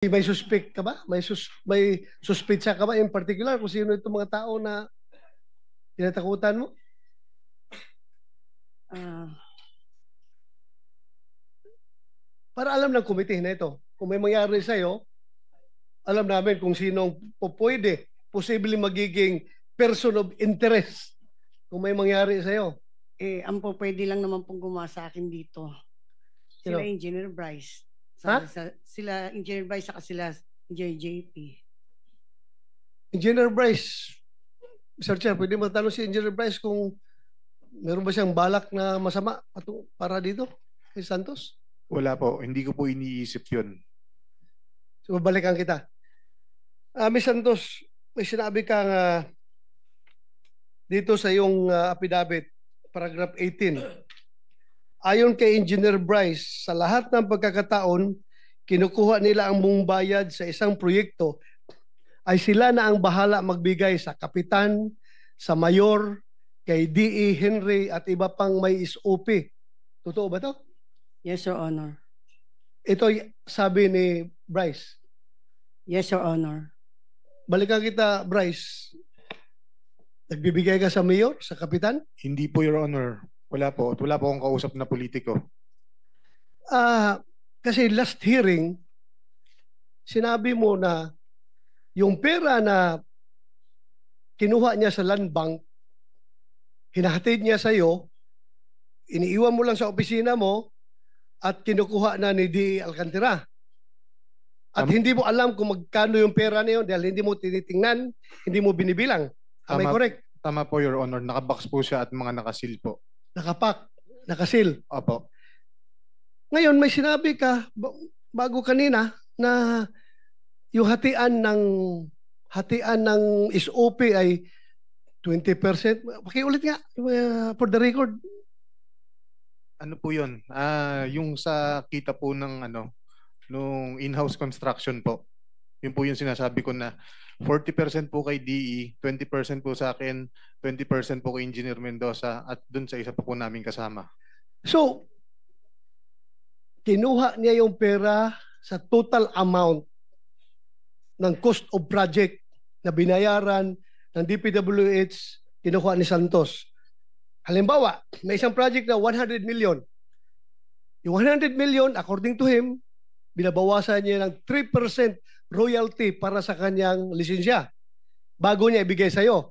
May suspect ka ba? May suspitsa ka ba in particular kung sino itong mga tao na tinatakutan mo? Ah, Para alam ng komite na ito. Kung may mangyari sa'yo, alam namin kung sinong pwede, posible magiging person of interest kung may mangyari sa'yo. ang pwede lang naman pong gumawa sa akin dito. Sila Sino? Engineer Bryce. Ha? Sila Engineer Bryce saka sila Engineer JP. Engineer Bryce. Mr. Chair, pwede matanong si Engineer Bryce kung meron ba siyang balak na masama para dito kay Santos? Wala po, hindi ko po iniisip yun. So, babalikan kita. Ms. Santos, may sinabi kang dito sa iyong affidavit, paragraph 18. Ayon kay Engineer Bryce, sa lahat ng pagkakataon, kinukuha nila ang buong bayad sa isang proyekto ay sila na ang bahala magbigay sa kapitan, sa mayor, kay D.E. Henry at iba pang may SOP. Totoo ba to? Yes, Your Honor. Ito sabi ni Bryce. Yes, Your Honor. Balikan kita, Bryce. Nagbibigay ka sa mayor, sa kapitan? Hindi po, Your Honor. Wala po. Wala po akong kausap na politiko. Kasi last hearing, sinabi mo na yung pera na kinuha niya sa land bank, hinahatid niya sa iyo, iniiwan mo lang sa opisina mo at kinukuha na ni D. Alcantara. At hindi mo alam kung magkano yung pera na yun dahil hindi mo tinitingnan, hindi mo binibilang. Am I correct? Tama po, Your Honor. Nakabox po siya at mga nakasil po. Nakapak, nakasil. Opo. Ngayon, may sinabi ka bago kanina na yung hatian ng SOP ay 20%. Pakiulit nga for the record. Ano po yun? Yung sa kita po ng nung in-house construction po. Yun po yung sinasabi ko na 40% po kay DE, 20% po sa akin, 20% po kay Engineer Mendoza at dun sa isa pa po namin kasama. So, kinuha niya yung pera sa total amount ng cost of project na binayaran ng DPWH, kinuha ni Santos. Halimbawa, may isang project na 100 million. Yung 100 million, according to him, binabawasan niya ng 3% royalty para sa kanyang lisensya bago niya ibigay sa'yo.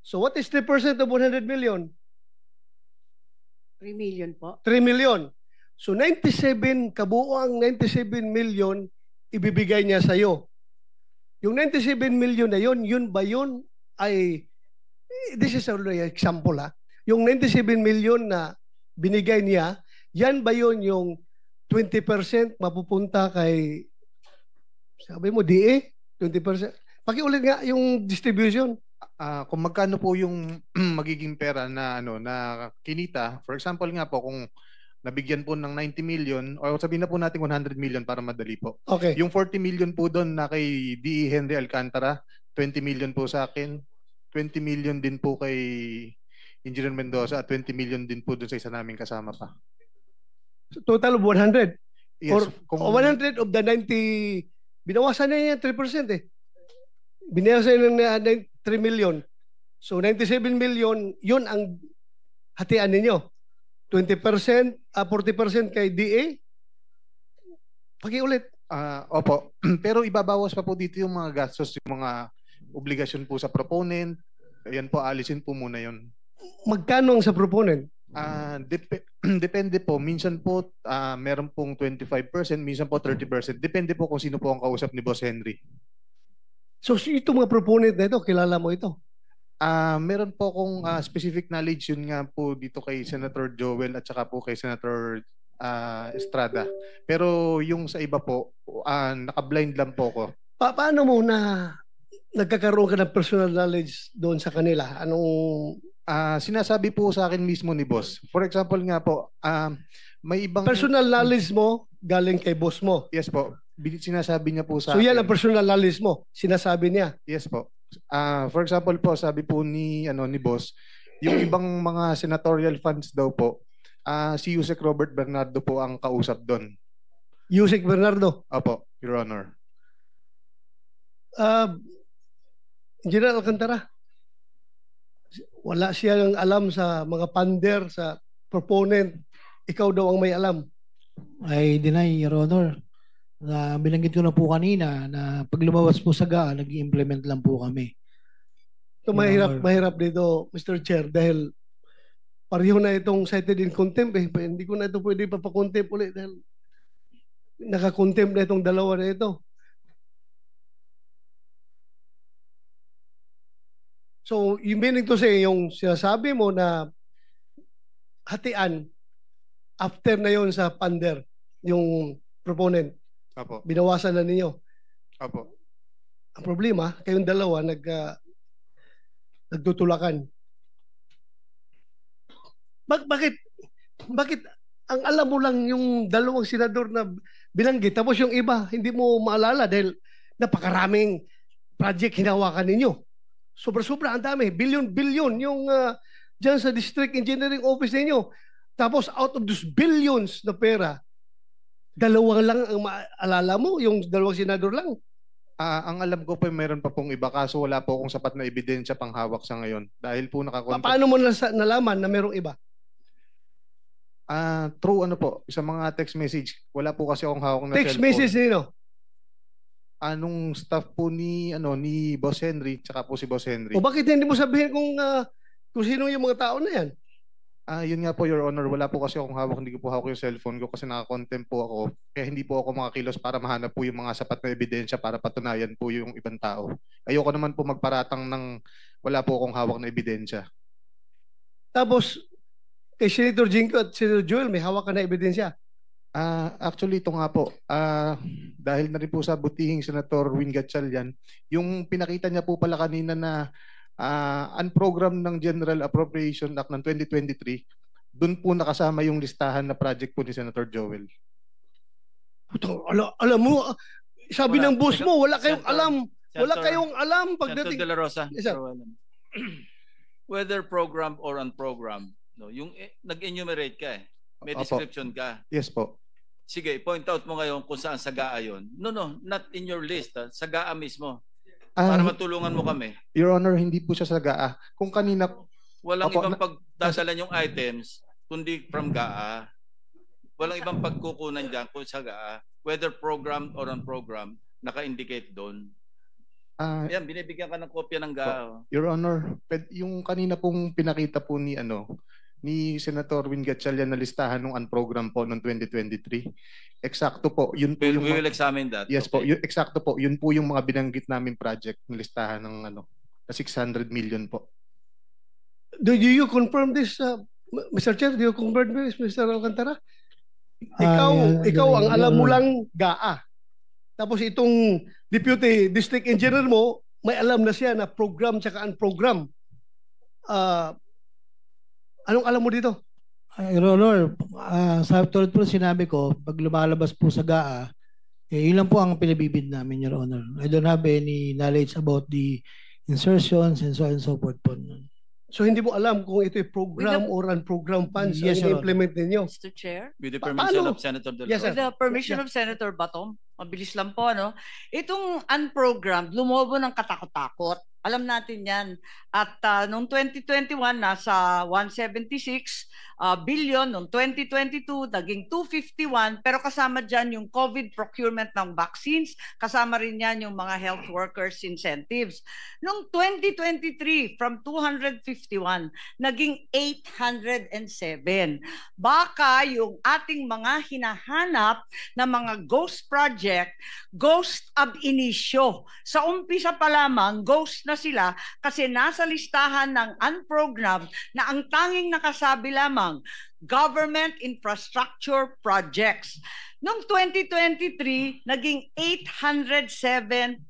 So what is 3% of 100 million? 3 million po. 3 million. So 97, kabuoang 97 million ibibigay niya sa'yo. Yung 97 million na yun ba yun ay, this is an example ha, yung 97 million na binigay niya, yan ba yun yung 20% mapupunta kay, sabi mo, DA? 20%? Pakiulit nga yung distribution. Kung magkano po yung magiging pera na na kinita, for example nga po kung nabigyan po ng 90 million o sabihin na po natin 100 million para madali po. Okay. Yung 40 million po doon na kay D.E. Henry Alcantara, 20 million po sa akin, 20 million din po kay Engineer Mendoza at 20 million din po doon sa isa naming kasama pa. So, total of 100. Yes, Or 100 of the 90, binawasan na yan 3% eh. Binawasan na 3 million. So 97 million, yun ang hatian ninyo. 20%, 40% kay DA? Pakiulit. Opo. Pero ibabawas pa po dito yung mga gastos, yung mga obligasyon po sa proponent. Ayan po, alisin po muna yun. Magkano ang sa proponent? Depende po. Minsan po, meron pong 25%, minsan po 30%. Depende po kung sino po ang kausap ni Boss Henry. So ito mga proponent na ito, kilala mo ito? Meron po akong specific knowledge yun nga po dito kay Senator Joel at saka po kay Senator Estrada. Pero yung sa iba po, naka-blind lang po ko. Paano mo na nagkakaroon ka ng personal knowledge doon sa kanila? Anong... sinasabi po sa akin mismo ni boss. For example nga po, may ibang... Personal knowledge mo galing kay boss mo? Yes po. Sinasabi niya po sa akin. So yan akin. ang personal knowledge mo? Sinasabi niya? Yes po. For example po, sabi po ni boss, yung ibang mga senatorial funds daw po, si Yusek Robert Bernardo po ang kausap doon. Yusek Bernardo? Opo, Your Honor. Engineer Alcantara, wala siyang alam sa mga pander, sa proponent. Ikaw daw ang may alam. I deny, Your Honor. Binanggit ko na po kanina na pag lumabas po sa GA, nag-implement lang po kami. Ito Your Honor. mahirap dito, Mr. Chair, dahil pareho na itong cited in contempt eh. Hindi ko na ito pwede papakontempt ulit dahil nakakontempt na itong dalawa na ito. So, yung meaning to say, yung sinasabi mo na hatian, after na yon sa pander, yung proponent, Apo. binawasan na ninyo. Apo. Ang problema, kayong dalawa nagtutulakan. Bakit ang alam mo lang yung dalawang senador na binanggit, tapos yung iba hindi mo maalala dahil napakaraming project hinawakan ninyo. Sobra-sobra, ang dami. Billion-billion yung dyan sa District Engineering Office ninyo. Tapos out of those billions na pera, dalawang lang ang maalala mo, yung dalawang senador lang. Ang alam ko po, mayroon pa pong iba kaso wala po akong sapat na ebidensya panghawak sa ngayon. Dahil po Paano mo nalaman na merong iba? True ano po, sa mga text message. Wala po kasi akong hawak na Text cellphone. message nino? Anong staff po ni Boss Henry, tsaka po si Boss Henry. O bakit hindi mo sabihin kung sino yung mga tao na yan? Yun nga po, Your Honor, wala po kasi akong hawak, hindi ko po hawak yung cellphone ko kasi naka-contempt po ako. Kaya hindi po ako makakilos para mahanap po yung mga sapat na ebidensya para patunayan po yung ibang tao. Ayoko naman po magparatang ng wala po akong hawak na ebidensya. Tapos, kay Senator Jinko at Senator Joel, may hawak ka na ebidensya. Actually, ito nga po, dahil na rin po sa butihing Senator Win Gatchalian, yung pinakita niya po pala kanina na unprogrammed ng General Appropriation Act ng 2023, doon po nakasama yung listahan na project po ni Senator Joel. Alam mo, sabi Wala. ng boss mo, wala kayong Senator- alam. Wala Senator- kayong alam Senator pagdating. De La Rosa, Yes, sir. whether program or unprogrammed, no, yung nag-enumerate ka may Opo. description ka. Yes po. Sige, point out mo ngayon kung saan sa GAA yun. No, not in your list. Sa GAA mismo. Para matulungan mo kami. Your Honor, hindi po siya sa GAA. Kung kanina, Walang Opo, ibang pagdadalan yung items kundi from GAA. Walang ibang pagkukunan dyan kung sa GAA. Whether programmed or unprogrammed, naka-indicate doon. Yan, binibigyan ka ng kopya ng GAA. Your Honor, yung kanina pong pinakita po ni Senator Win Gatchalian na listahan ng unprogrammed po noong 2023. Eksakto po, yun po We yung will examine that. yes po, Okay. eksakto po, yun po yung mga binanggit namin project ng listahan ng na 600 million po. Do you confirm this, Mr. Chair? Do you confirm this, Mr. Alcantara? Ikaw ang alam mo lang GAA. Tapos itong Deputy District Engineer mo, may alam na siya na program tsaka unprogram. Anong alam mo dito? Your Honor, sa tulad po sinabi ko, pag lumalabas po sa GAA, yun lang po ang pinabibid namin, Your Honor. I don't have any knowledge about the insertions and so on and so forth po. So hindi mo alam kung ito'y program or unprogram funds Yes, ang Your implement ninyo. Mr. Chair, With the Paano? permission of Senator De La Yes, sir. Rosa. with the permission of Senator Batom, mabilis lang po, no? Itong unprogrammed, lumobo ng katakot-takot. Alam natin yan. At noong 2021, nasa 176 billion. Noong 2022, naging 251. Pero kasama dyan yung COVID procurement ng vaccines. Kasama rin yan yung mga health workers incentives. Noong 2023, from 251, naging 807. Baka yung ating mga hinahanap na mga ghost project, ghost ab initio. Sa umpisa pa lamang, ghost na sila kasi nasa listahan ng unprogrammed na ang tanging nakasabi lamang, government infrastructure projects. Noong 2023, naging 807.16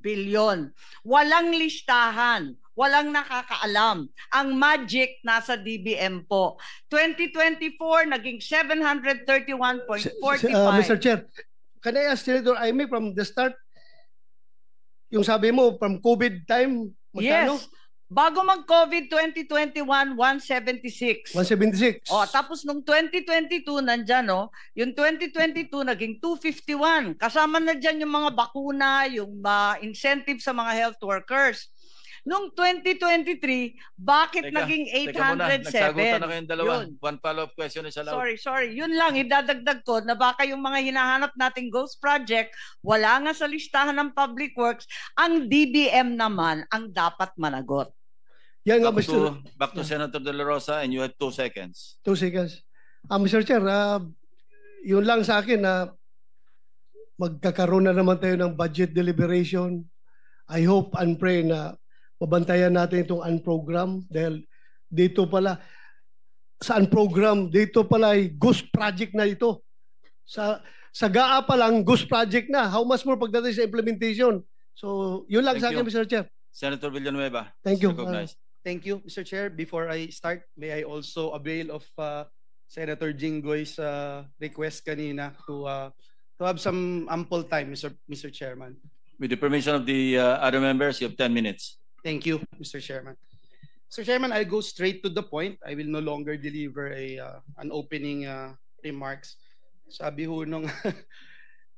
billion. Walang listahan. Walang nakakaalam. Ang magic nasa DBM po. 2024, naging 731.45. Mr. Chair, can I ask Senator Aimee from the start, yung sabi mo from COVID time, magkano? Yes. Bago mag-COVID 2021, 176. 176. Oh, tapos nung 2022 nandyan, no? Yung 2022 naging 251. Kasama na dyan yung mga bakuna, yung incentive sa mga health workers. Nung 2023, bakit naging Teka muna, 807? nagsagutan na kayong dalawa. Yun. One follow-up question is allowed. Sorry. Yun lang, idadagdag ko na baka yung mga hinahanap nating ghost project, wala nga sa listahan ng Public Works, ang DBM naman ang dapat managot. Yan nga, Back to Senator De La Rosa, and you have 2 seconds. 2 seconds. Mr. Chair, yun lang sa akin na magkakaroon na naman tayo ng budget deliberation. I hope and pray na mabantayan natin itong unprogram dahil dito pala sa unprogram, dito pala ay ghost project na ito. Sa GAA pa lang, ghost project na. How much more pagdating sa implementation? So, yun lang sa akin, Mr. Chair. Senator Villanueva. Thank you. Recognized. Thank you, Mr. Chair. Before I start, may I also avail of Senator Jinggoy's request kanina to have some ample time, Mr. Chairman. With the permission of the other members, you have 10 minutes. Thank you, Mr. Chairman. Mr. Chairman, I'll go straight to the point. I will no longer deliver an opening remarks. Sabi ho nung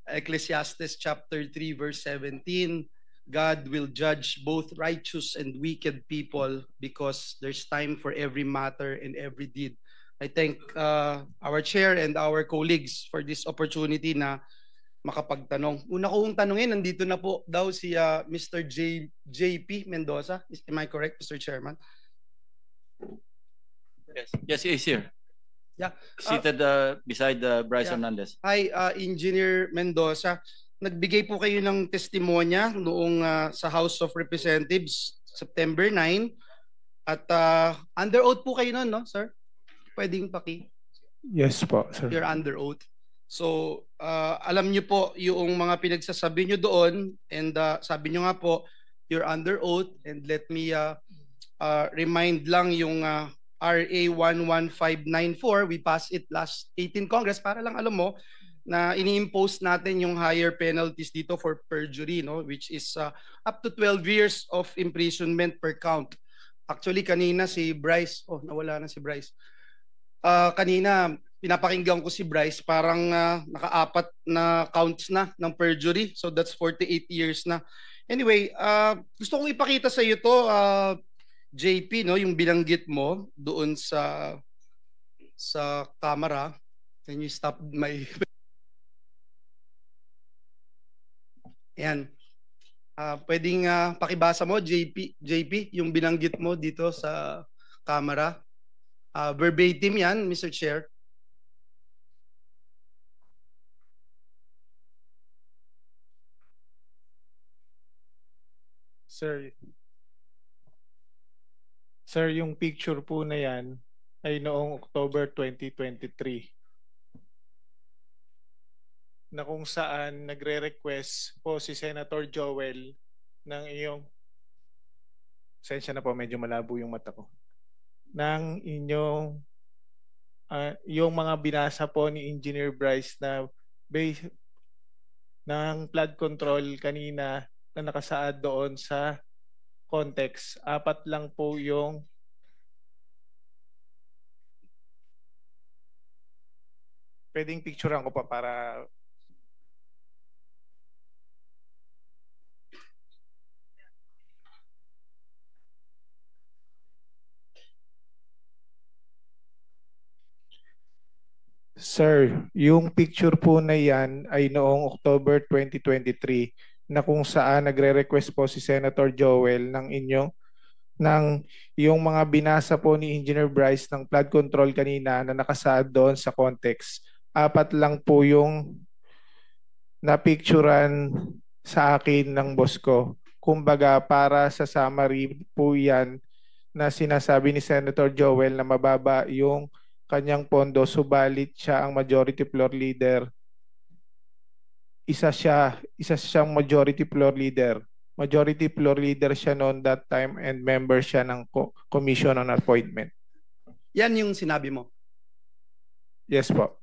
Ecclesiastes chapter 3 verse 17, God will judge both righteous and wicked people because there's time for every matter and every deed. I thank our chair and our colleagues for this opportunity na makapagtanong. Una kong tanungin, nandito na po daw si Mr. JP Mendoza. Am I correct, Mr. Chairman? Yes, he is here. Yeah. Seated beside Bryce Hernandez. Hi, Engineer Mendoza. Nagbigay po kayo ng testimonya noong sa House of Representatives September 9 at under oath po kayo noon, no, sir? Pwedeng paki. Yes po, sir. You're under oath. So, alam niyo po yung mga pinagsasabi niyo doon and sabi niyo nga po, you're under oath, and let me remind lang yung RA 11594, we passed it last 18 Congress para lang alam mo na ini-impose natin yung higher penalties dito for perjury, no, which is up to 12 years of imprisonment per count. Actually kanina si Bryce, nawala na si Bryce. Kanina pinapakinggan ko si Bryce, parang naka-4 na counts na ng perjury, so that's 48 years na. Anyway, gusto kong ipakita sa iyo to, JP, no, yung binanggit mo doon sa camera. Can you stop my Ayan. Pwedeng pakibasa mo, JP, yung binanggit mo dito sa camera. Verbatim yan, Mr. Chair. Sir, yung picture po na yan ay noong October 2023. Na kung saan nagre-request po si Senator Joel ng iyong, sensya na po, medyo malabo yung mata ko, ng inyong yung mga binasa po ni Engineer Bryce na base ng flood control kanina na nakasaad doon sa context. 4 lang po yung pwedeng picturean ko pa para Sir, yung picture po na yan ay noong October 2023 na kung saan nagre-request po si Senator Joel ng yung mga binasa po ni Engineer Bryce ng flood control kanina na nakasaad doon sa context. 4 lang po yung napicturan sa akin ng boss ko. Kumbaga para sa summary po yan na sinasabi ni Senator Joel na mababa yung kanyang pondo, subalit siya ang majority floor leader. Isa siyang majority floor leader. Majority floor leader siya noon that time and member siya ng commission on appointment. Yan yung sinabi mo? Yes po.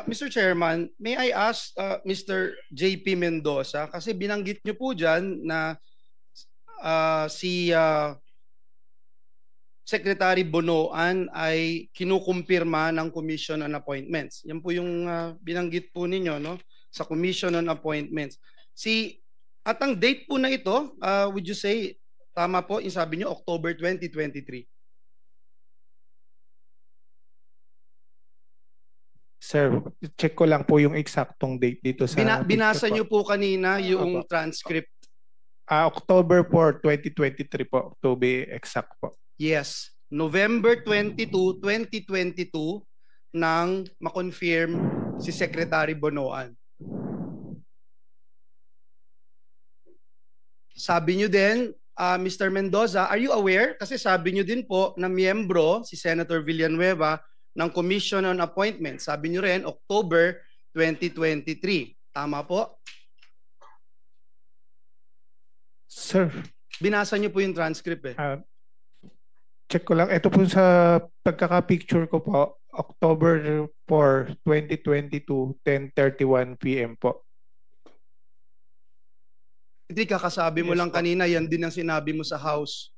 Mr. Chairman, may I ask Mr. JP Mendoza, kasi binanggit niyo po dyan na si Secretary Bonoan ay kinukumpirma ng Commission on Appointments. Yan po yung binanggit po ninyo, no, sa Commission on Appointments. At ang date po na ito, would you say, tama po, yung sabi nyo, October 2023? Sir, check ko lang po yung eksaktong date dito sa Binasa picture nyo po kanina yung Opo. transcript. October 4, 2023 po, to be exact po. Yes, November 22, 2022 nang ma-confirm si Secretary Bonoan. Sabi nyo din, Mr. Mendoza, are you aware? Kasi sabi nyo din po na miyembro si Senator Villanueva ng Commission on Appointments. Sabi nyo rin, October 2023. Tama po? Sir, Binasa nyo po yung transcript eh. check ko lang. Ito po sa pagkaka-picture ko po, October 4, 2022, 10:31 p.m. po. Hindi kakasabi mo Yes lang po. kanina, yan din ang sinabi mo sa House.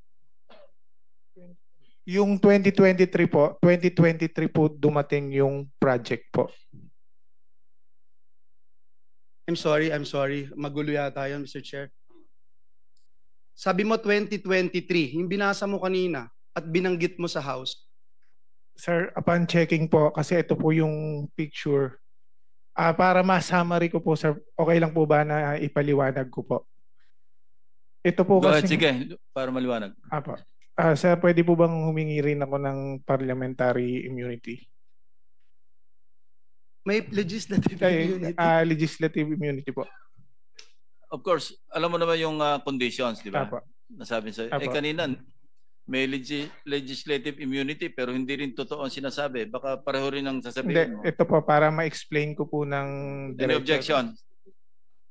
Yung 2023 po, 2023 po dumating yung project po. I'm sorry. Magulo yata yun, Mr. Chair. Sabi mo 2023, yung binasa mo kanina at binanggit mo sa House. Sir, upon checking po, kasi ito po yung picture. Para ma-summary ko po, sir, okay lang po ba na ipaliwanag ko po? Ito po Go ahead, kasi... sige, para maliwanag. Apo. Sir, pwede po bang humingi rin ako ng parliamentary immunity? May legislative Ay, immunity. legislative immunity po. Of course, alam mo naman yung conditions, di ba? Apo. Nasabi sa Apo. kanina may legislative immunity pero hindi rin totoo ang sinasabi. Baka pareho rin ang sasabihin mo. Hindi, ito po para ma-explain ko po ng... Any objection?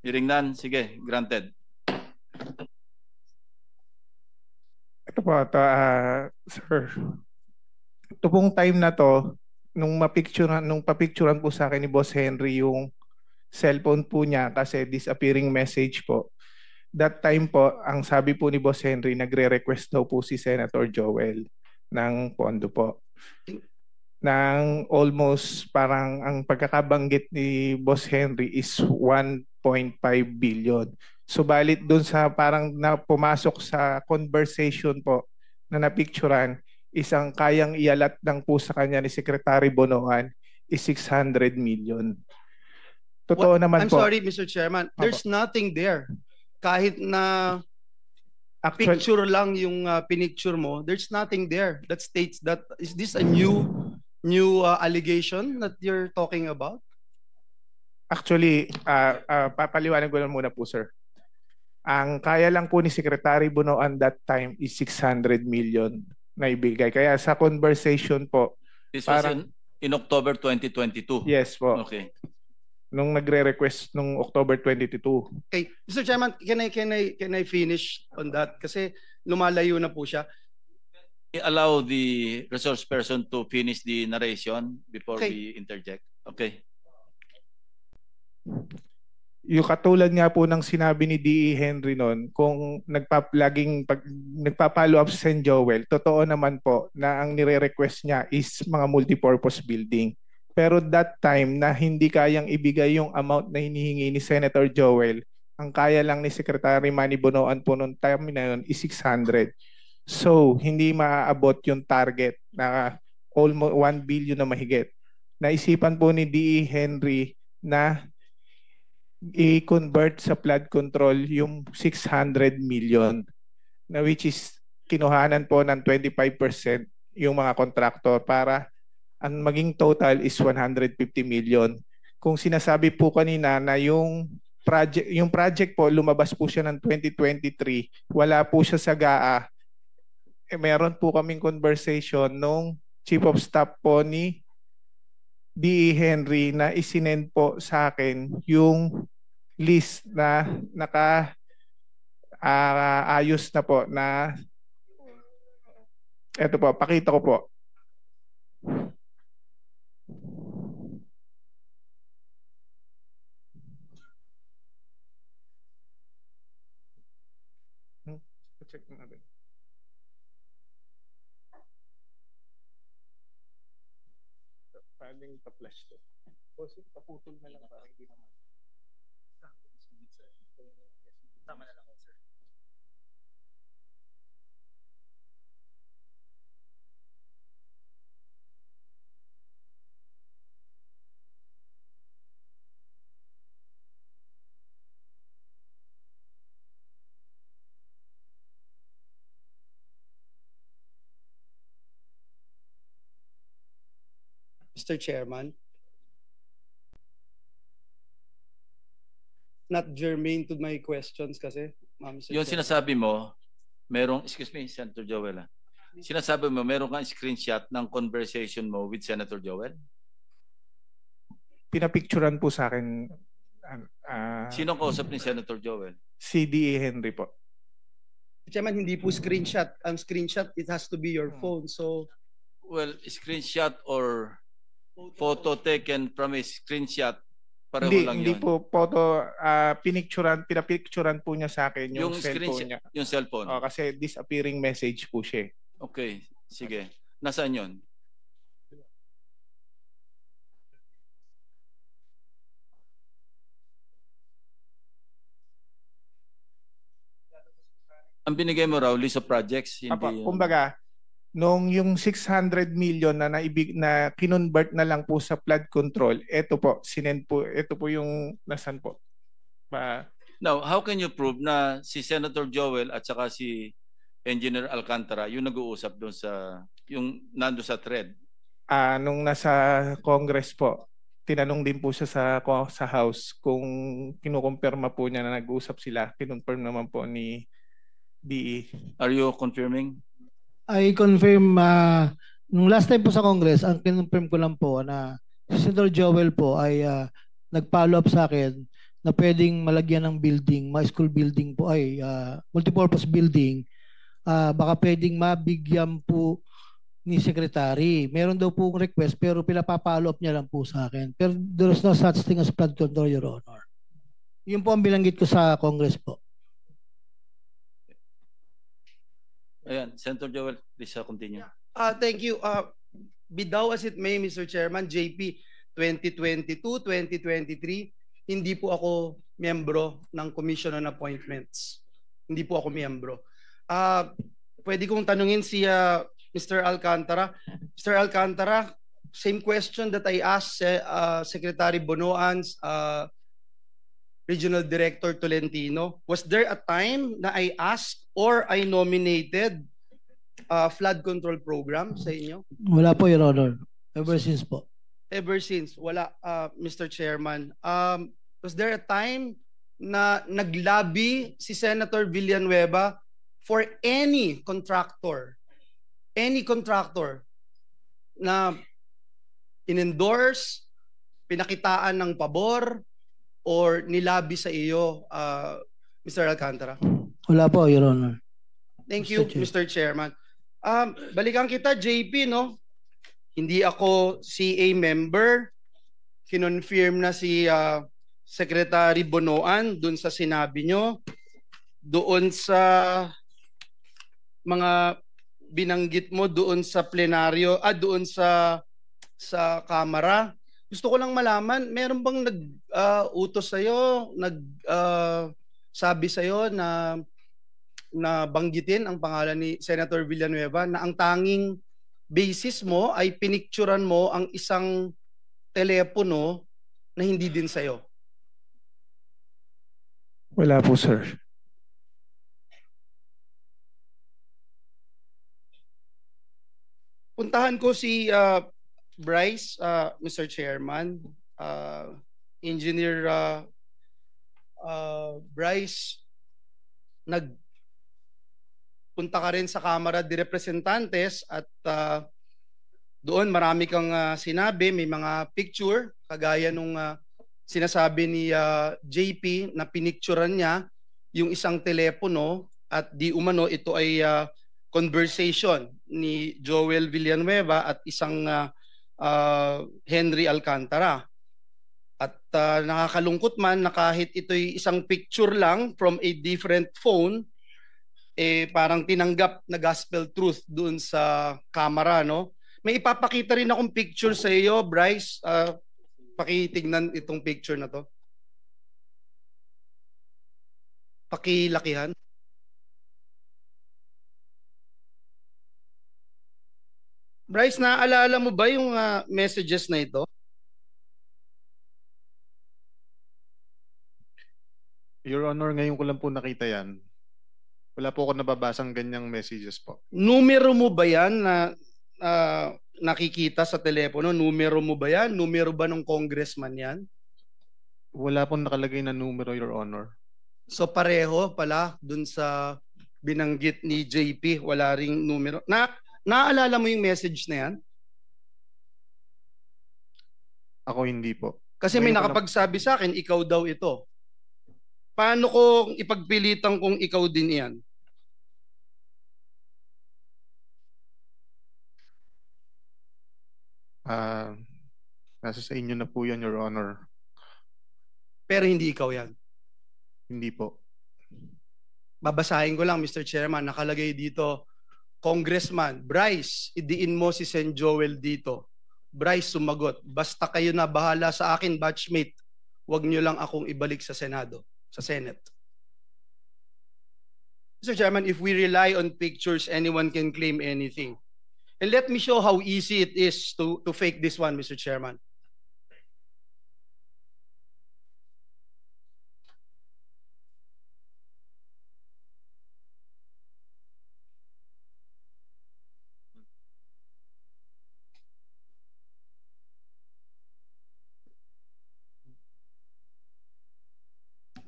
Hearing none, sige, granted. Ito po, sir. Ito pong time na to, nung papicturean po sa akin ni Boss Henry yung cellphone po niya kasi disappearing message po. That time po, ang sabi po ni Boss Henry, nagre-request daw po si Senator Joel ng pondo po. Nang almost parang ang pagkakabanggit ni Boss Henry is 1.5 billion. Subalit dun sa parang pumasok sa conversation po na napicturan, isang kayang ialat lang po sa kanya ni Secretary Bonoan is 600 million. Totoo naman I'm po. sorry, Mr. Chairman. There's nothing there. Kahit na Actual, picture lang yung pinicture mo, there's nothing there that states that. Is this a new allegation that you're talking about? Actually, papaliwanag ko lang muna po, sir. Ang kaya lang po ni Secretary Bonoan that time is 600 million na ibigay. Kaya sa conversation po, This was parang- in October 2022. yes po, Okay. nung nagre-request nung October 22. Okay, Mr. Chairman, can I finish on that? Kasi lumalayo na po siya. Allow the resource person to finish the narration before Okay. we interject. Okay. Yung katulad nga po ng sinabi ni D.E. Henry noon, kung nagpa-follow up sa St. Joel, totoo naman po na ang nire-request niya is mga multipurpose building. Pero that time na hindi kayang ibigay yung amount na hinihingi ni Senator Joel, ang kaya lang ni Secretary Manny Bonoan po noong time na yun is 600. So, hindi maaabot yung target na almost 1 billion na mahigit. Naisipan po ni D.E. Henry na i-convert sa flood control yung 600 million na which is kinuhanan po ng 25% yung mga kontraktor para ang maging total is 150 million. Kung sinasabi po kanina na yung project po lumabas po siya ng 2023, wala po siya sa GAA. Meron po kaming conversation nung Chief of Staff po ni D.E. Henry na isinend po sa akin yung list na ayos na po na eto po, pakita ko po. Check natin. yung pa-flash to. Boss, paputol na lang para hindi naman. Tama na lang, sir. Mr. Chairman. Not germane to my questions kasi, Mr. Yung Chairman. sinasabi mo, excuse me, Senator Joel. Sinasabi mo, meron kang screenshot ng conversation mo with Senator Joel? Pinapicturan po sa akin Sino kausap ni Senator Joel? CDA Henry po. Chairman, hindi po screenshot. Ang screenshot, it has to be your phone. So, Well, screenshot or photo taken from a screenshot, pareho lang Hindi yun. po photo, pinapicturan po niya sa akin yung cellphone screenshot, niya. yung cellphone. Kasi disappearing message po siya. Okay, sige. Nasaan yun? Ang binigay mo raw, list of projects, hindi Kumbaga, nung yung 600 million na kinonvert na lang po sa flood control, ito po, ito po yung nasan po. Now, how can you prove na si Senator Joel at saka si Engineer Alcantara yung nag-uusap doon yung nando sa thread? Nung nasa Congress po, tinanong din po siya sa House kung kinukumpirma po niya na nag-uusap sila. Kinonfirm naman po ni DE. Are you confirming? I confirm, nung last time po sa Congress, ang kinonfirm ko lang po na si Senator Joel po ay nag-follow up sa akin na pwedeng malagyan ng building, mga school building po ay multipurpose building, baka pwedeng mabigyan po ni Secretary. Meron daw po request pero pinapapollow up niya lang po sa akin. Pero there is no such thing as flood control, Your Honor. Yun po ang bilanggit ko sa Congress po. Ayan, Senator Joel, please continue. Thank you. Be thou as it may, Mr. Chairman, JP 2022-2023, hindi po ako miyembro ng Commission on Appointments. Hindi po ako miyembro. Pwede kong tanungin si Mr. Alcantara. Mr. Alcantara, same question that I asked Secretary Bonoan, Regional Director Tolentino. Was there a time na I asked or I nominated flood control program sa inyo? Wala po, Your Honor. Ever since po. Ever since, wala, Mr. Chairman. Was there a time na naglabi si Senator Villanueva for any contractor na in-endorse, pinakitaan ng pabor, or nilabi sa iyo, Mr. Alcantara? Wala po, Your Honor. Thank you, Mr. Chairman. Balikan kita, JP, no? Hindi ako CA member. Kinonfirm na si Secretary Bonoan dun sa sinabi nyo. Doon sa mga binanggit mo doon sa plenaryo, doon sa Kamara. Gusto ko lang malaman, meron bang nag-utos sa'yo, sabi sa'yo na banggitin ang pangalan ni Senator Villanueva na ang tanging basis mo ay pinicturan mo ang isang telepono na hindi din sa'yo? Wala po, sir. Puntahan ko si Bryce, Mr. Chairman, Engineer Bryce, nagpunta ka rin sa Kamara de Representantes at doon marami kang sinabi, may mga picture, kagaya nung sinasabi ni JP na pinicturan niya yung isang telepono at di umano ito ay conversation ni Joel Villanueva at isang Henry Alcantara. At nakakalungkot man na kahit ito'y isang picture lang from a different phone, parang tinanggap na gospel truth doon sa Kamara, no? May ipapakita rin akong picture sa iyo, Bryce. Pakitignan itong picture na to. Pakilakihan. Bryce, naaalala mo ba yung messages na ito? Your Honor, ngayon ko lang po nakita yan. Wala po ako nababasang ganyang messages po. Numero mo ba yan na nakikita sa telepono? Numero mo ba yan? Numero ba ng congressman yan? Wala pong nakalagay na numero, Your Honor. So pareho pala dun sa binanggit ni JP, wala ring numero. Naaalala mo yung message na yan? Ako hindi po. Kasi may nakapagsabi sa akin, ikaw daw ito. Paano ko ipagpilitan kung ikaw din yan? Nasa sa inyo na po yan, Your Honor. Pero hindi ikaw yan. Hindi po. Babasahin ko lang, Mr. Chairman, nakalagay dito, Congressman, Bryce, idiin mo si Sen Joel dito. Bryce sumagot, basta kayo na bahala sa akin, batchmate. Huwag niyo lang akong ibalik sa Senado, sa Senate. Mr. Chairman, if we rely on pictures, anyone can claim anything. And let me show how easy it is to fake this one, Mr. Chairman.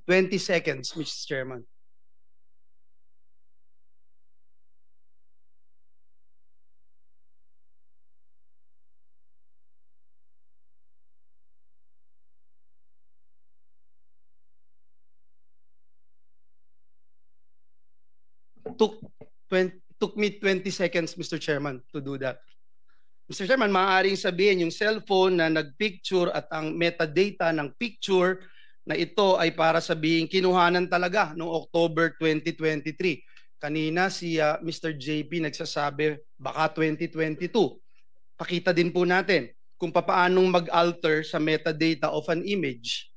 "20 seconds, Mr. Chairman. Took me 20 seconds, Mr. Chairman, to do that. Mr. Chairman, maaaring sabihin yung cellphone na nagpicture at ang metadata ng picture na ito ay para sabihin kinuhanan talaga noong October 2023. Kanina si Mr. JP nagsasabi baka 2022. Pakita din po natin kung papaanong mag-alter sa metadata of an image.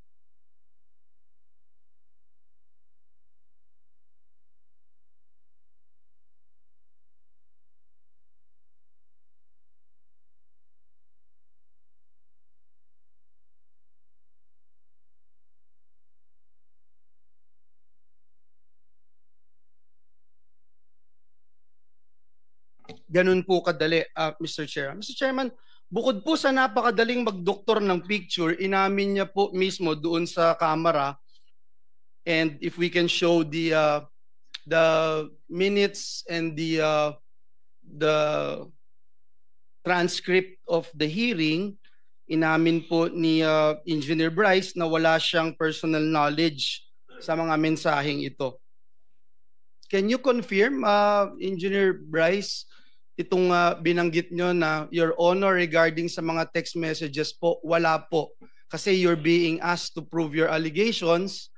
Ganun po kadali, Mr. Chair. Mr. Chairman, bukod po sa napakadaling magdoktor ng picture, inamin niya po mismo doon sa camera, and if we can show the minutes and the transcript of the hearing, inamin po ni Engineer Bryce na wala siyang personal knowledge sa mga mensaheng ito. Can you confirm, Engineer Bryce, itong binanggit nyo na Your Honor regarding sa mga text messages po, wala po. Kasi you're being asked to prove your allegations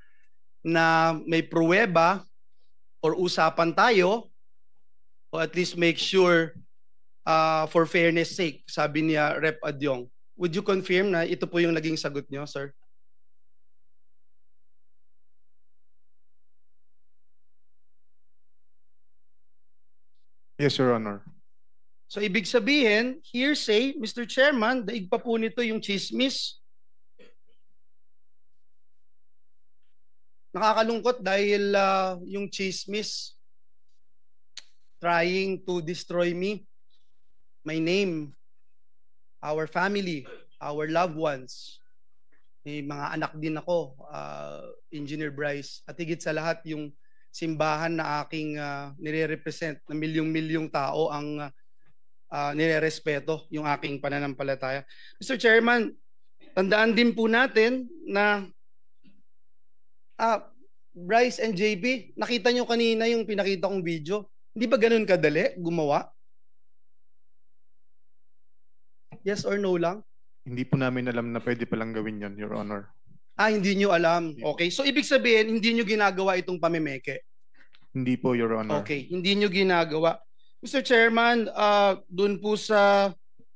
na may pruweba or usapan tayo, o at least make sure for fairness sake, sabi niya Rep. Adyong. Would you confirm na ito po yung naging sagot nyo, sir? Yes, Your Honor. So ibig sabihin, hearsay, Mr. Chairman, daig pa po nito yung chismis. Nakakalungkot dahil yung chismis trying to destroy me, my name, our family, our loved ones. May mga anak din ako, Engineer Bryce, at higit sa lahat yung simbahan na aking nire-represent na milyong-milyong tao ang nire-respeto yung aking pananampalataya. Mr. Chairman, tandaan din po natin na Bryce and JP, nakita nyo kanina yung pinakita kong video. Hindi ba ganun kadali gumawa? Yes or no lang? Hindi po namin alam na pwede palang gawin yon, Your Honor. Hindi nyo alam. Okay. So ibig sabihin, hindi nyo ginagawa itong pamimeke? Hindi po, Your Honor. Okay. Hindi nyo ginagawa. Mr. Chairman, dun po sa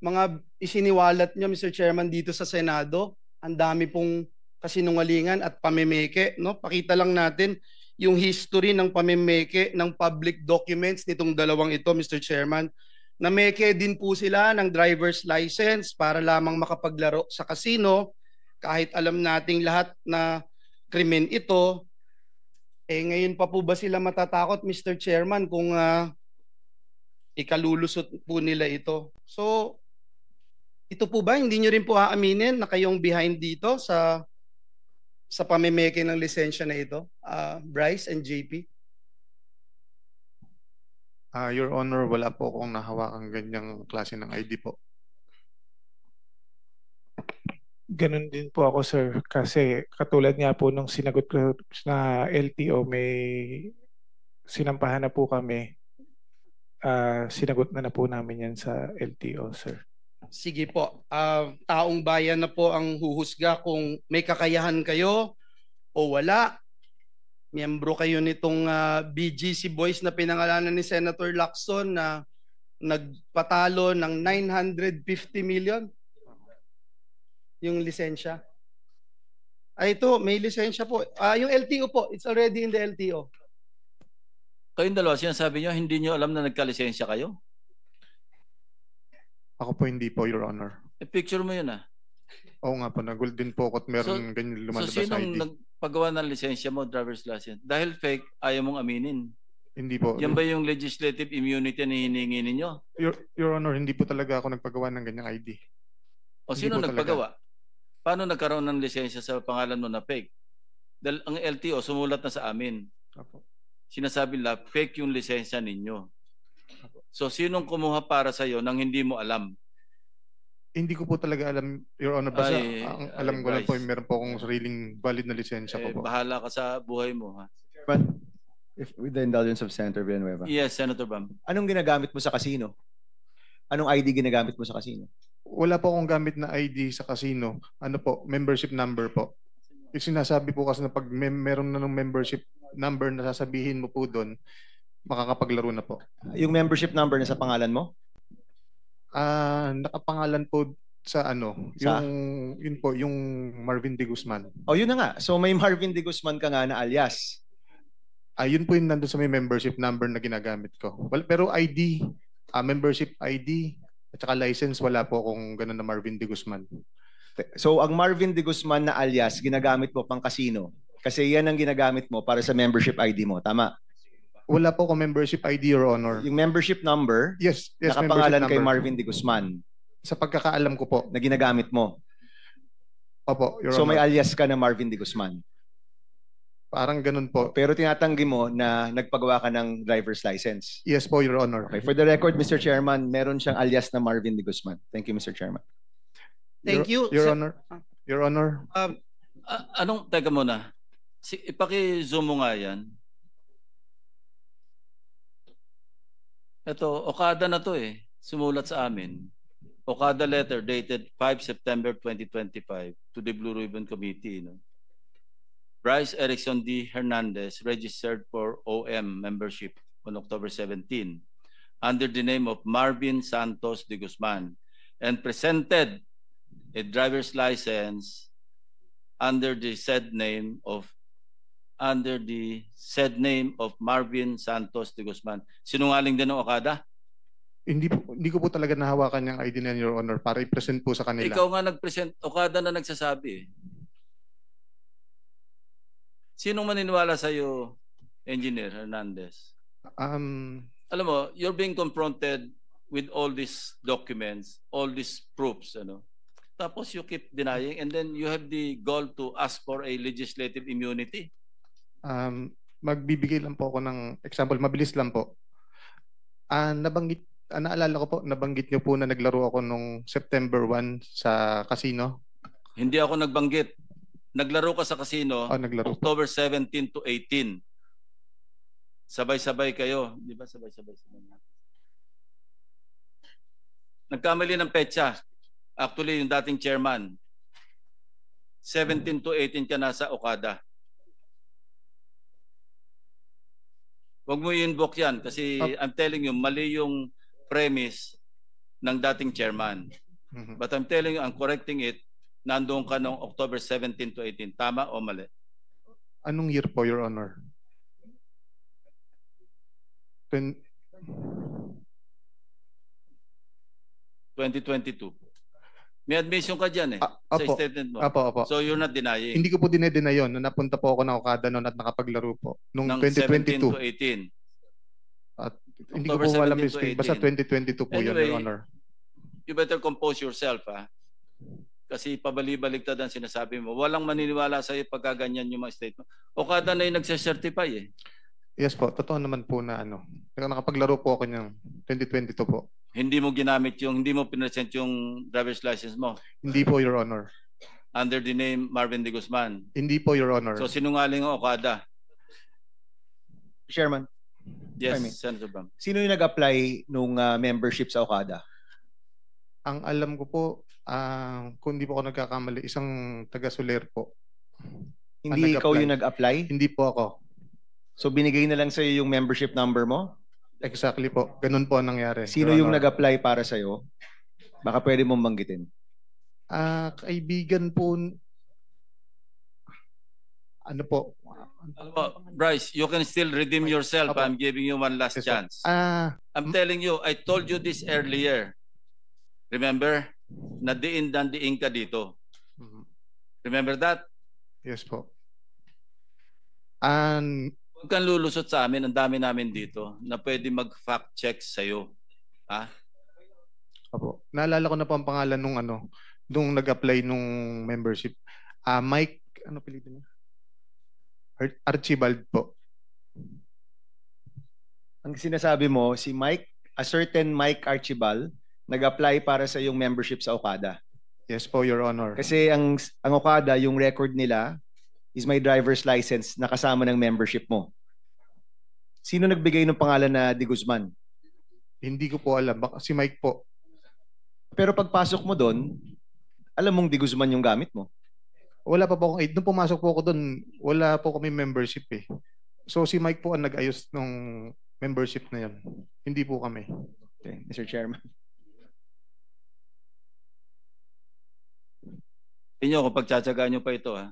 mga isiniwalat niyo, Mr. Chairman, dito sa Senado. Ang dami pong kasinungalingan at pamemeke, no? Pakita lang natin yung history ng pamemeke ng public documents nitong dalawang ito, Mr. Chairman. Nameke din po sila ng driver's license para lamang makapaglaro sa casino, kahit alam nating lahat na krimen ito. Ngayon pa po ba sila matatakot, Mr. Chairman, kung ikalulusot po nila ito? So, ito po ba, hindi nyo rin po aaminin na kayong behind dito sa pamemeke ng lisensya na ito, Bryce and JP? Your Honor, wala po akong nahawakang ganyang klase ng ID po. Ganun din po ako, sir. Kasi katulad nga po nung sinagot ko na LTO, may sinampahan na po kami. Sinagot na po namin yan sa LTO, sir. Sige po. Taong bayan na po ang huhusga kung may kakayahan kayo o wala. Miyembro kayo nitong BGC Boys na pinangalanan ni Senator Lacson na nagpatalo ng 950 million yung lisensya. Ito, may lisensya po. Yung LTO po, it's already in the LTO. Kayong dalawa, sinasabi nyo, hindi nyo alam na nagkalisensya kayo? Ako po hindi po, Your Honor. Picture mo yun Oo nga po, nagul din po ako at meron ganyan lumalabas So sinong ID. nagpagawa ng lisensya mo, driver's license? Dahil fake, ayaw mong aminin. Hindi po. Yan ba yung legislative immunity na hiningi ninyo? Your Honor, hindi po talaga ako nagpagawa ng ganyang ID. O Hindi sino po nagpagawa? Paano nagkaroon ng lisensya sa pangalan mo na fake? Dahil ang LTO sumulat na sa amin. Opo. Sinasabi nila, fake yung lisensya ninyo. So sinong kumuha para sa'yo nang hindi mo alam? Hindi ko po talaga alam, Your Honor. Basta ang alam ko lang po, Bryce. meron po akong sariling valid na lisensya po. Bahala ka sa buhay mo. Ha? But if with the indulgence of Senator Villanueva, Yes, Senator Bam. anong ginagamit mo sa casino? Anong ID ginagamit mo sa casino? Wala po akong gamit na ID sa casino. Ano po, membership number po. Yung sinasabi po kasi na pag meron na ng membership number na sasabihin mo po doon, makakapaglaro na po. Yung membership number na sa pangalan mo? Nakapangalan po sa ano, Sa? yun po, yung Marvin De Guzman. O yun na nga. So may Marvin De Guzman ka nga na alias. Yun po yung nandun sa may membership number na ginagamit ko. Well, pero ID, membership ID, at saka license, wala po akong ganun na Marvin De Guzman. So ang Marvin De Guzman na alias, ginagamit mo pang casino. Kasi yan ang ginagamit mo para sa membership ID mo. Tama? Wala po akong membership ID, Your Honor. Yung membership number, Yes, nakapangalan membership kay number. Marvin De Guzman Sa pagkakaalam ko po. na ginagamit mo. Opo, Your So may Honor. alias ka na Marvin De Guzman. Parang ganun po. Pero tinatanggi mo na nagpagawa ka ng driver's license. Yes po, Your Honor. Okay. For the record, Mr. Chairman, meron siyang alias na Marvin De Guzman. Thank you, Mr. Chairman. Thank you. Your Honor. Your Honor. Teka muna. Ipaki-zoom mo nga yan. Ito, Okada na to sumulat sa amin. Okada letter dated 5 September 2025 to the Blue Ribbon Committee. No? Bryce Erickson D. Hernandez registered for OM membership on October 17 under the name of Marvin Santos de Guzman and presented a driver's license under the said name of Marvin Santos de Guzman. Sinungaling din ng Okada? Hindi ko po talaga nahawakan yung ID na yan, Your Honor, para i-present po sa kanila. Ikaw nga nag-present, Okada na nagsasabi. Sinong maniniwala sa'yo, Engineer Hernandez? Alam mo, you're being confronted with all these documents, all these proofs, Tapos you keep denying and then you have the goal to ask for a legislative immunity. Magbibigay lang po ako ng example, mabilis lang po. Naalala ko po, nabanggit niyo po na naglaro ako nung September 1 sa casino. Hindi ako nagbanggit. Naglaro ka sa casino Naglaro po. October 17 to 18. Sabay-sabay kayo. Di ba sabay-sabay? Nagkamali ng petsa. Actually, yung dating chairman. 17 to 18 ka nasa Okada. Huwag mo i-invoke yan kasi I'm telling you, mali yung premise ng dating chairman. Mhm. But I'm telling you, I'm correcting it, nandoon ka noong October 17 to 18. Tama o mali? Anong year po, Your Honor? 2022. May admission ka dyan sa Opo. statement mo. Opo. So you're not denying. Hindi ko po dinedeny yun. Nung napunta po ako ng Okada noon at nakapaglaro po. Nung ng 17 to 18. 2022. Hindi ko October po alam 17 yung to state. Basta 18. 2022 po yun, Anyway, Your Honor. You better compose yourself, ha? Kasi pabali-baligtad ang sinasabi mo. Walang maniniwala sa'yo pagkaganyan yung mga statement. Okada na yung nagsasertify eh. Yes po, totoo naman po na nakapaglaro po ako ng 2022 po. Hindi mo ginamit hindi mo pinresent yung driver's license mo Hindi po, Your Honor. under the name Marvin De Guzman. Hindi po, Your Honor. So sinungaling ang Okada. Chairman, Yes, I mean, Senator Bam. sino yung nag-apply nung membership sa Okada? Ang alam ko po, kung hindi po ako nagkakamali, isang taga-Soler po. Hindi nag-apply. ikaw yung nag-apply? Hindi po ako. So binigay na lang sa'yo yung membership number mo? Exactly po. Ganun po ang nangyari. Sino Your yung Honor. nag-apply para sa'yo? Baka pwede mong banggitin. Kaibigan po, ano po? Bryce, you can still redeem yourself. Apo. I'm giving you one last Yes, po. chance. I'm m- telling you, I told you this earlier. Remember? Na diin ka dito. Mhm. Remember that? Yes po. Huwag kang lulusot sa amin. Ang dami namin dito na pwede mag-fact check sa'yo. Ha? Opo. Naalala ko na po ang pangalan nung nag-apply nung membership. Mike, ano pilito niya? Archibald po. Ang sinasabi mo, si Mike, a certain Mike Archibald, nag-apply para sa yung membership sa Okada. Yes po, Your Honor. Kasi ang Okada, yung record nila is my driver's license na kasama ng membership mo. Sino nagbigay ng pangalan na De Guzman? Hindi ko po alam. Baka si Mike po. Pero pagpasok mo doon, alam mong De Guzman yung gamit mo. Wala pa po akong aid. Nung pumasok po ako doon, wala po kami membership eh. So si Mike po ang nag-ayos ng membership na yun. Hindi po kami. Okay, Mr. Chairman. Inyo kung pagtsatsagaan nyo pa ito. Ha?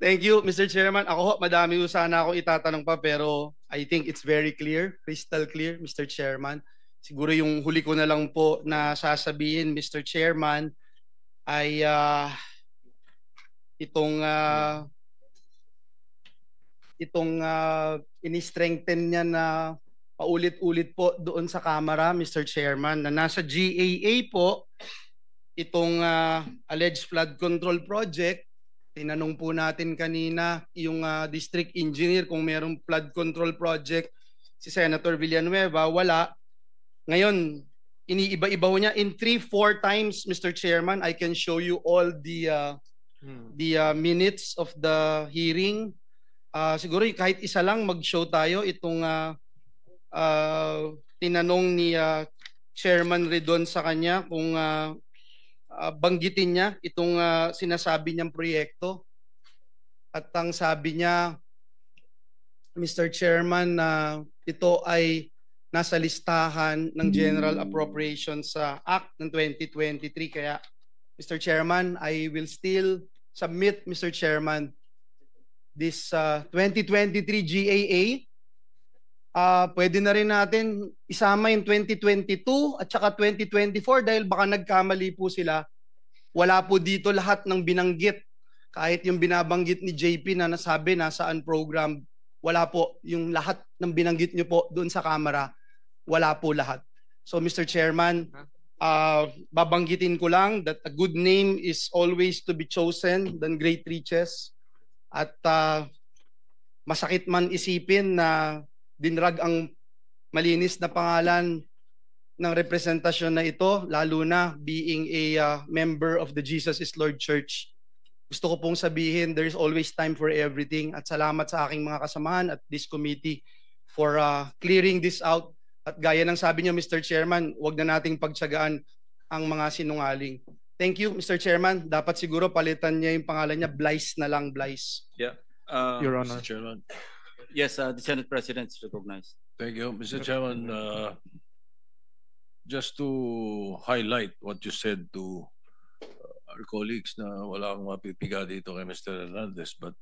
Thank you, Mr. Chairman. Ako ho, madami ho sana akong itatanong pa pero I think it's very clear, crystal clear, Mr. Chairman. Siguro yung huli ko na lang po na sasabihin, Mr. Chairman, ay itong ini-strengthen niya na paulit-ulit po doon sa Kamara, Mr. Chairman, na nasa GAA po itong alleged flood control project. Tinanong po natin kanina yung district engineer kung merong flood control project si Senator Villanueva, wala. Ngayon, iniiba-iba ho niya in 3-4 times, Mr. Chairman. I can show you all the minutes of the hearing. Siguro kahit isa lang mag-show tayo itong tinanong ni Chairman Redon sa kanya kung banggitin niya itong sinasabi niyang proyekto. At ang sabi niya, Mr. Chairman, na ito ay nasa listahan ng General Appropriations Act ng 2023. Kaya, Mr. Chairman, I will still submit, Mr. Chairman, this 2023 GAA. Pwede na rin natin isama yung 2022 at saka 2024 dahil baka nagkamali po sila. Wala po dito lahat ng binanggit. Kahit yung binabanggit ni JP na nasabi nasa unprogrammed, wala po. Yung lahat ng binanggit nyo po doon sa Kamara, wala po lahat. So Mr. Chairman, babanggitin ko lang that a good name is always to be chosen than great riches. At masakit man isipin na dinrag ang malinis na pangalan ng representasyon na ito, lalo na being a member of the Jesus is Lord Church. Gusto ko pong sabihin, there's always time for everything. At salamat sa aking mga kasamahan at this committee for clearing this out. At gaya ng sabi niyo, Mr. Chairman, wag na nating pagtsagaan ang mga sinungaling. Thank you, Mr. Chairman. Dapat siguro palitan niya yung pangalan niya, Blyce na lang, Blyce. Yeah. Your Honor. Mr. Chairman. Yes, the Senate President is recognized. Thank you. Mr. Chairman, just to highlight what you said to our colleagues na wala akong mapipiga dito kay Mr. Hernandez, but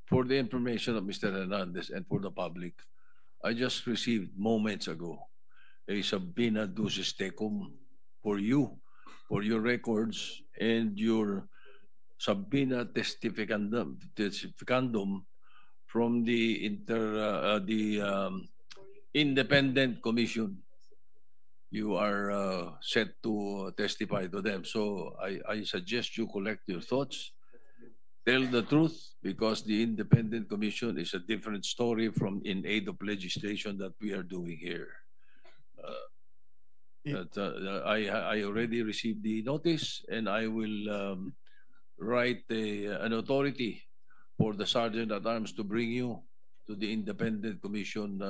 for the information of Mr. Hernandez and for the public, I just received moments ago a subpoena ducis tecum for you, for your records and your subpoena testificandum from the independent commission. You are set to testify to them. So I suggest you collect your thoughts, tell the truth, because the independent commission is a different story from in aid of legislation that we are doing here. I already received the notice, and I will write an authority for the Sergeant at Arms to bring you to the independent commission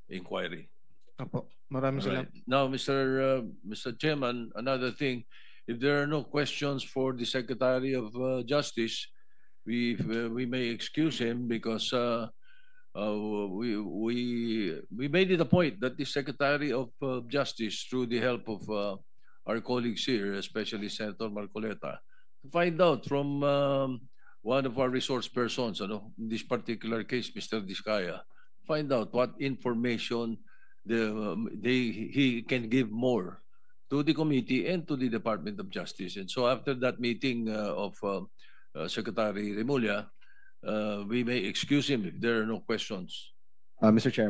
inquiry. Opo. Maraming salamat. Right. Now, Mr. Chairman, another thing, if there are no questions for the Secretary of Justice, we may excuse him because we made it a point that the Secretary of Justice, through the help of our colleagues here, especially Senator Marcoleta, to find out from one of our resource persons, in this particular case, Mr. Diskaya, find out what information he can give more to the committee and to the Department of Justice. And so after that meeting of Secretary Remulla, we may excuse him if there are no questions. Mr. Chairman.